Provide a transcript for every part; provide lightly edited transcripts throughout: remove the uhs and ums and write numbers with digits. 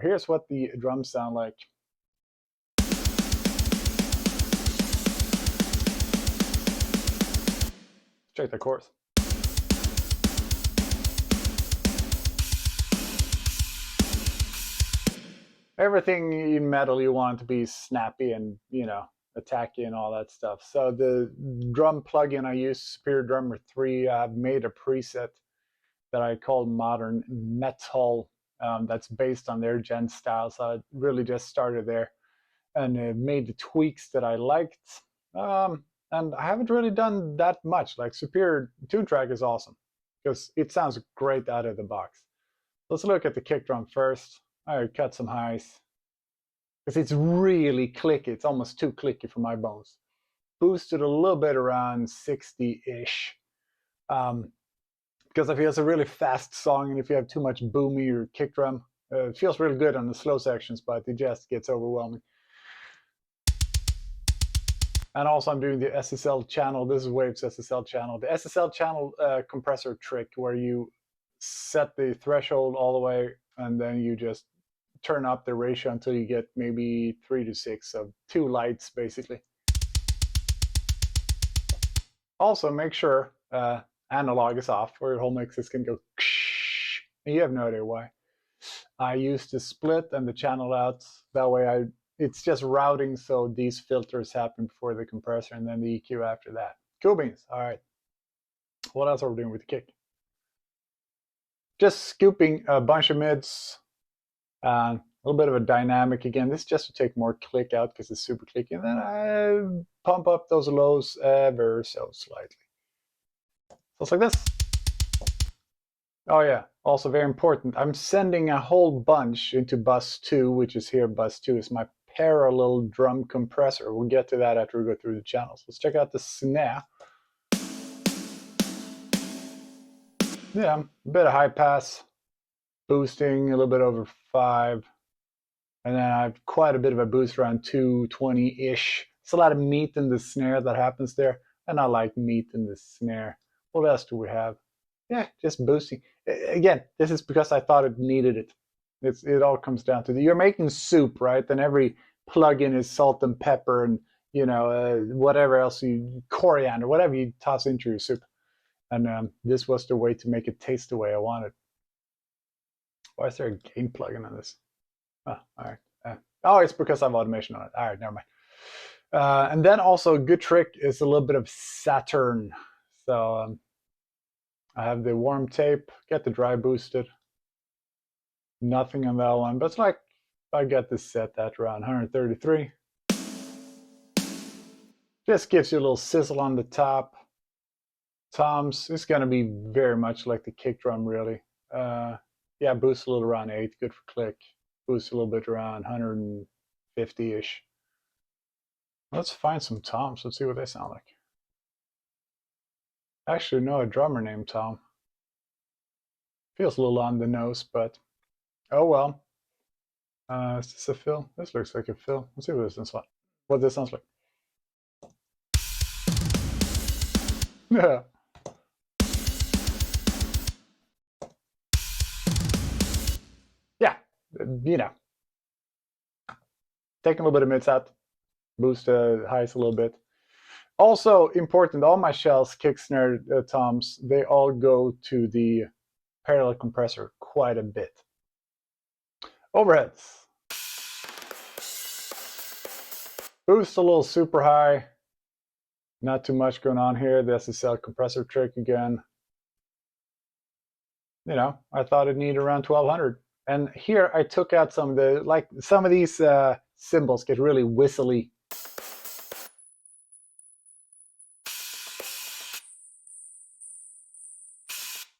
Here's what the drums sound like. Check the chorus. Everything in metal you want to be snappy and, attacky and all that stuff. So the drum plugin I use, Superior Drummer 3, I've made a preset that I call Modern Metal. That's based on their gen style. So I really just started there and made the tweaks that I liked. And I haven't really done that much. Like Superior Toontrack is awesome because it sounds great out of the box. Let's look at the kick drum first. I cut some highs because it's really clicky. It's almost too clicky for my bones. Boosted a little bit around 60-ish. Because I feel it's a really fast song, and if you have too much boomy or kick drum, it feels really good on the slow sections, but it just gets overwhelming. And also I'm doing the SSL channel. This is Waves SSL channel. The SSL channel compressor trick where you set the threshold all the way and then you just turn up the ratio until you get maybe 3 to 6 of 2 lights basically. Also make sure analog is off or your whole mixes can go and you have no idea why. I used the split and the channel outs. That way it's just routing so these filters happen before the compressor and then the EQ after that. Cool beans. All right. What else are we doing with the kick? Just scooping a bunch of mids. A little bit of a dynamic again. This is just to take more click out because it's super clicky. And then I pump up those lows ever so slightly. So it's like this. Oh yeah, also very important. I'm sending a whole bunch into bus 2, which is here. Bus 2 is my parallel drum compressor. We'll get to that after we go through the channels. Let's check out the snare. Yeah, a bit of high pass, boosting a little bit over 5. And then I have quite a bit of a boost around 220-ish. It's a lot of meat in the snare that happens there. And I like meat in the snare. What else do we have? Yeah, just boosting. Again, this is because I thought it needed it. It all comes down to you're making soup, right? And every plug-in is salt and pepper and whatever else coriander, whatever you toss into your soup. And this was the way to make it taste the way I wanted. Why is there a gain plugin on this? Oh, all right. Oh, it's because I have automation on it. All right, never mind. And then also a good trick is a little bit of Saturn. So I have the warm tape, get the dry boosted. Nothing on that one, but it's like I got this set at around 133. Just gives you a little sizzle on the top. Toms is going to be very much like the kick drum, really. Yeah, boost a little around 8, good for click. Boost a little bit around 150-ish. Let's find some toms. Let's see what they sound like. I actually know a drummer named Tom. Feels a little on the nose, but oh well. Is this a fill? This looks like a fill. Let's see what this sounds like. What this sounds like. Yeah. Yeah, taking a little bit of mids out, boost the highs a little bit. Also important, all my shells, kick, snare, toms, they all go to the parallel compressor quite a bit. Overheads. Boost a little super high. Not too much going on here. The SSL compressor trick again. I thought it needed around 1200. And here I took out some of these cymbals get really whistly.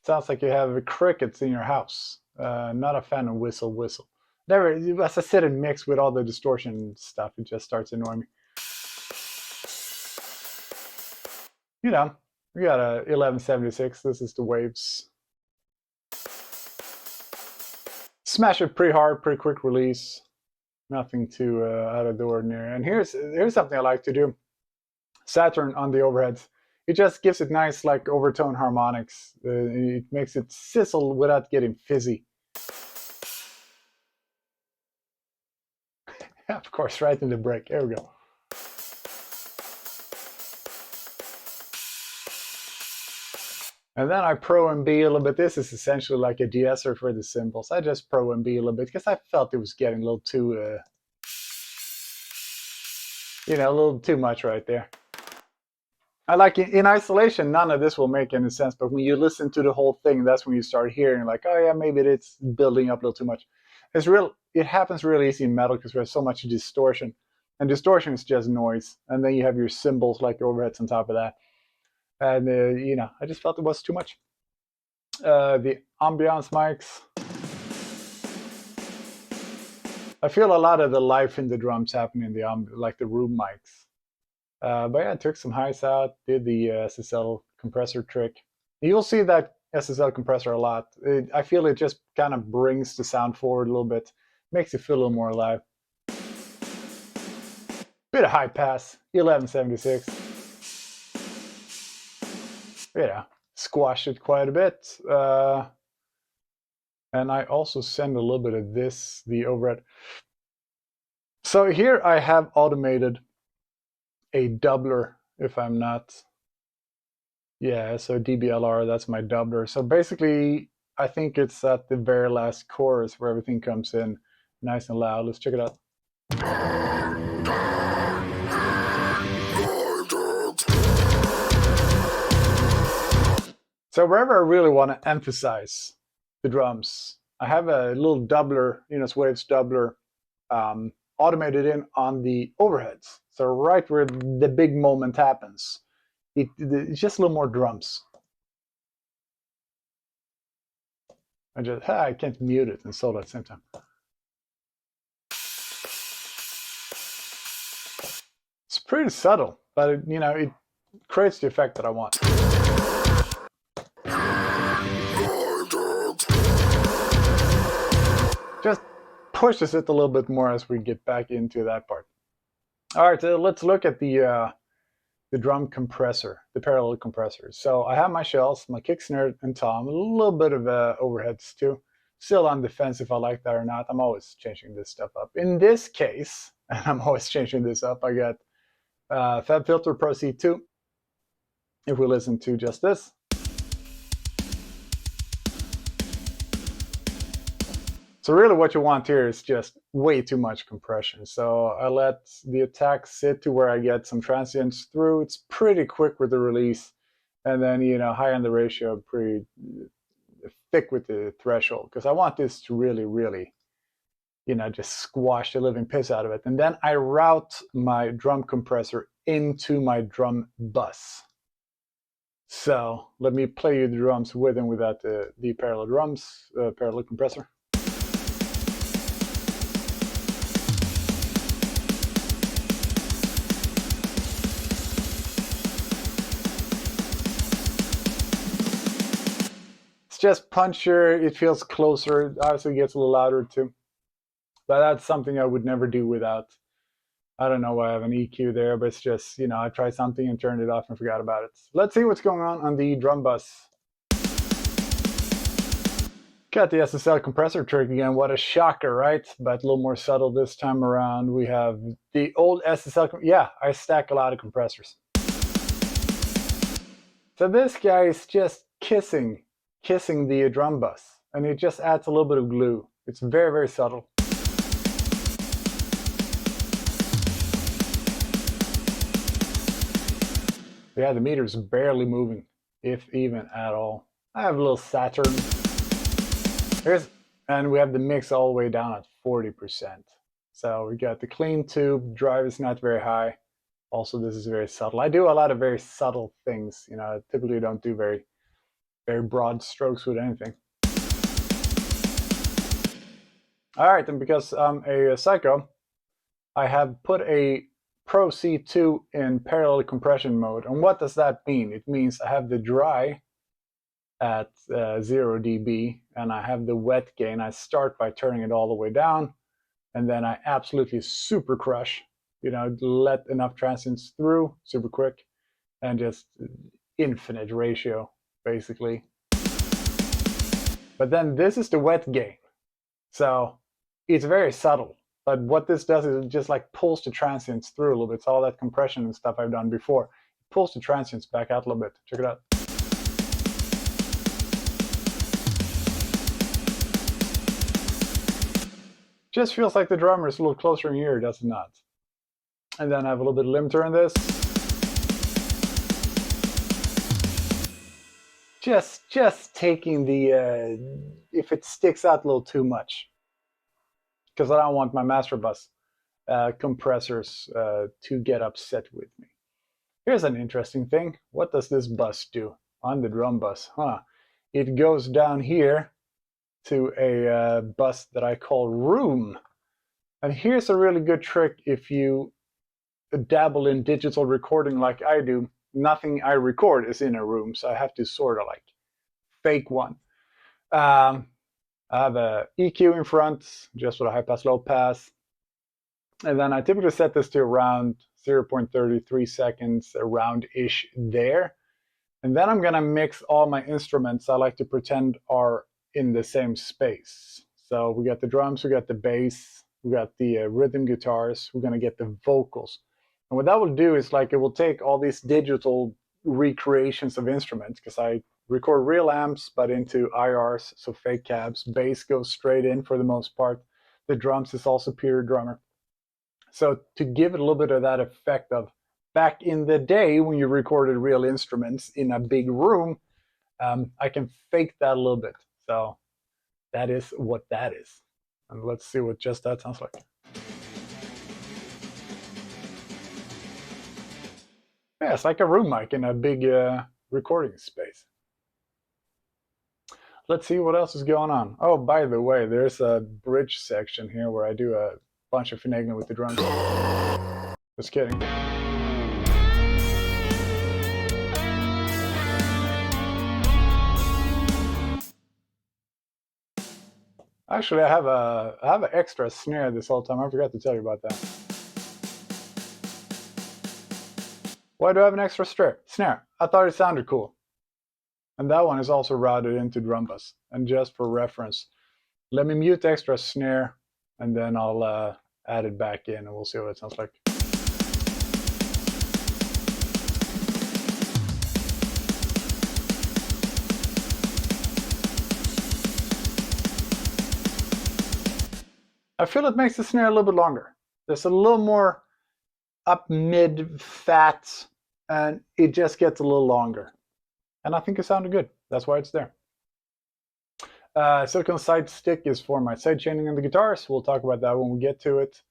Sounds like you have crickets in your house. Not a fan of whistle. Never, as I sit and mix with all the distortion stuff, it just starts annoying me. We got a 1176. This is the Waves. Smash it pretty hard, pretty quick release. Nothing too out of the ordinary. And here's something I like to do. Saturn on the overheads. It just gives it nice like overtone harmonics. It makes it sizzle without getting fizzy. Of course, right in the break. There we go. And then I Pro and B a little bit. This is essentially like a de-esser for the cymbals. I just Pro and B a little bit because I felt it was getting a little too, a little too much right there. I like in isolation, none of this will make any sense. But when you listen to the whole thing, that's when you start hearing like, oh yeah, maybe it's building up a little too much. It happens really easy in metal because there's so much distortion. And distortion is just noise. And then you have your cymbals like your overheads on top of that. And, I just felt it was too much. The ambiance mics. I feel a lot of the life in the drums happen in the room mics. But yeah, I took some highs out, did the SSL compressor trick. You'll see that SSL compressor a lot. I feel it just kind of brings the sound forward a little bit, makes it feel a little more alive. Bit of high pass, 1176. Squashed it quite a bit. And I also send a little bit of this, the overhead. So here I have automated a doubler, if I'm not. Yeah, so DBLR, that's my doubler. So basically, I think it's at the very last chorus where everything comes in nice and loud. Let's check it out. So wherever I really want to emphasize the drums, I have a little doubler, Waves doubler, automated in on the overheads. So right where the big moment happens, it's just a little more drums. I can't mute it and solo at the same time. It's pretty subtle, but it creates the effect that I want. Just pushes it a little bit more as we get back into that part. All right, so let's look at the drum compressor, the parallel compressor. So I have my shells, my kick, snare, and tom, a little bit of overheads too. Still on the fence if I like that or not. I'm always changing this stuff up. In this case, and I'm always changing this up, I got FabFilter Pro C2. If we listen to just this. So really what you want here is just way too much compression. So I let the attack sit to where I get some transients through. It's pretty quick with the release. And then, high on the ratio, pretty thick with the threshold. Because I want this to really, really, just squash the living piss out of it. And then I route my drum compressor into my drum bus. So let me play you the drums with and without the parallel drums, parallel compressor. Just punchier, it feels closer, it obviously gets a little louder too. But that's something I would never do without. I don't know why I have an EQ there, but it's just, I tried something and turned it off and forgot about it. Let's see what's going on the drum bus. Got the SSL compressor trick again, what a shocker, right? But a little more subtle this time around. We have the old SSL, I stack a lot of compressors. So this guy is just kissing the drum bus, and it just adds a little bit of glue. It's very, very subtle. Yeah, the meter is barely moving, if even at all. I have a little Saturn. And we have the mix all the way down at 40%. So we got the clean tube, drive is not very high. Also, this is very subtle. I do a lot of very subtle things. I typically don't do very broad strokes with anything. All right, and because I'm a psycho, I have put a Pro C2 in parallel compression mode. And what does that mean? It means I have the dry at 0 dB, and I have the wet gain. I start by turning it all the way down, and then I absolutely super crush, let enough transients through super quick, and just infinite ratio, basically. But then this is the wet gain. So it's very subtle. But what this does is it just like pulls the transients through a little bit. It's all that compression and stuff I've done before. It pulls the transients back out a little bit. Check it out. Just feels like the drummer is a little closer in here, does it not? And then I have a little bit of limiter in this. Just taking the, if it sticks out a little too much, because I don't want my master bus compressors to get upset with me. Here's an interesting thing. What does this bus do on the drum bus? It goes down here to a bus that I call room. And here's a really good trick if you dabble in digital recording like I do. Nothing I record is in a room, so I have to sort of like fake one. I have a EQ in front, just with a high pass, low pass. And then I typically set this to around 0.33 seconds, around-ish there. And then I'm gonna mix all my instruments I like to pretend are in the same space. So we got the drums, we got the bass, we got the rhythm guitars, we're gonna get the vocals. And what that will do is like it will take all these digital recreations of instruments, because I record real amps but into IRs, so fake cabs. Bass goes straight in for the most part. The drums is also pure drummer. So to give it a little bit of that effect of back in the day when you recorded real instruments in a big room, I can fake that a little bit. So that is what that is. And let's see what just that sounds like. Yeah, it's like a room mic in a big recording space. Let's see what else is going on. Oh, by the way, there's a bridge section here where I do a bunch of finagling with the drums. Just kidding. Actually, I have an extra snare this whole time. I forgot to tell you about that. Why do I have an extra snare? I thought it sounded cool. And that one is also routed into drum bus. And just for reference, let me mute the extra snare, and then I'll add it back in, and we'll see what it sounds like. I feel it makes the snare a little bit longer. There's a little more up mid fat, and it just gets a little longer. And I think it sounded good. That's why it's there. Silicon side stick is for my side chaining on the guitars. We'll talk about that when we get to it.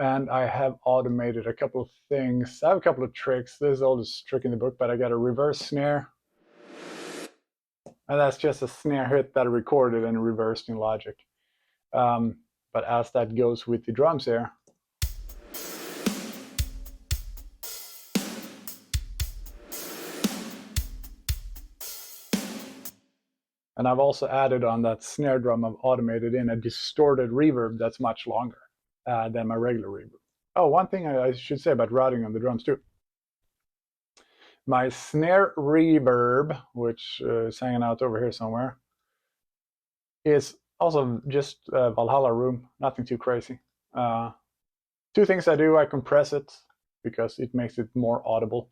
And I have automated a couple of things. I have a couple of tricks. This is the oldest trick in the book, but I got a reverse snare. And that's just a snare hit that I recorded and reversed in Logic. But as that goes with the drums there, and I've also added on that snare drum, I've automated in a distorted reverb that's much longer than my regular reverb. Oh, one thing I should say about routing on the drums too. My snare reverb, which is hanging out over here somewhere, is also just Valhalla room, nothing too crazy. Two things I do: I compress it because it makes it more audible.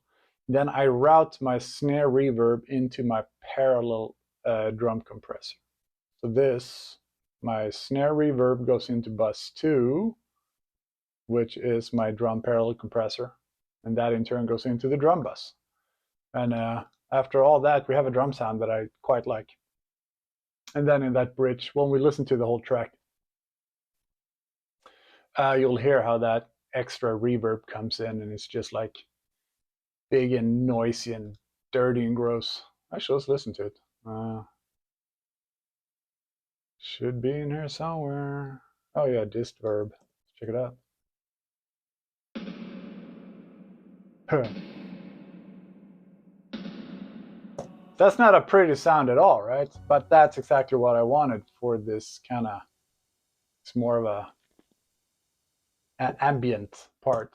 Then I route my snare reverb into my parallel drum compressor. So this, my snare reverb goes into bus 2, which is my drum parallel compressor, and that in turn goes into the drum bus. And after all that, we have a drum sound that I quite like. And then in that bridge, when we listen to the whole track, you'll hear how that extra reverb comes in, and it's just like big and noisy and dirty and gross. Actually, let's listen to it. Should be in here somewhere. Oh yeah, dist verb. Let's check it out. That's not a pretty sound at all, right? But that's exactly what I wanted for this kind of, it's more of an ambient part.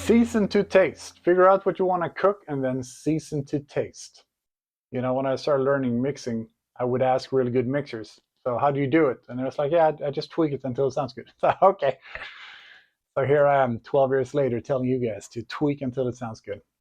Season to taste. Figure out what you want to cook and then season to taste. You know, when I started learning mixing, I would ask really good mixers, so how do you do it? And it was like, yeah, I just tweak it until it sounds good. So, okay. So here I am 12 years later telling you guys to tweak until it sounds good.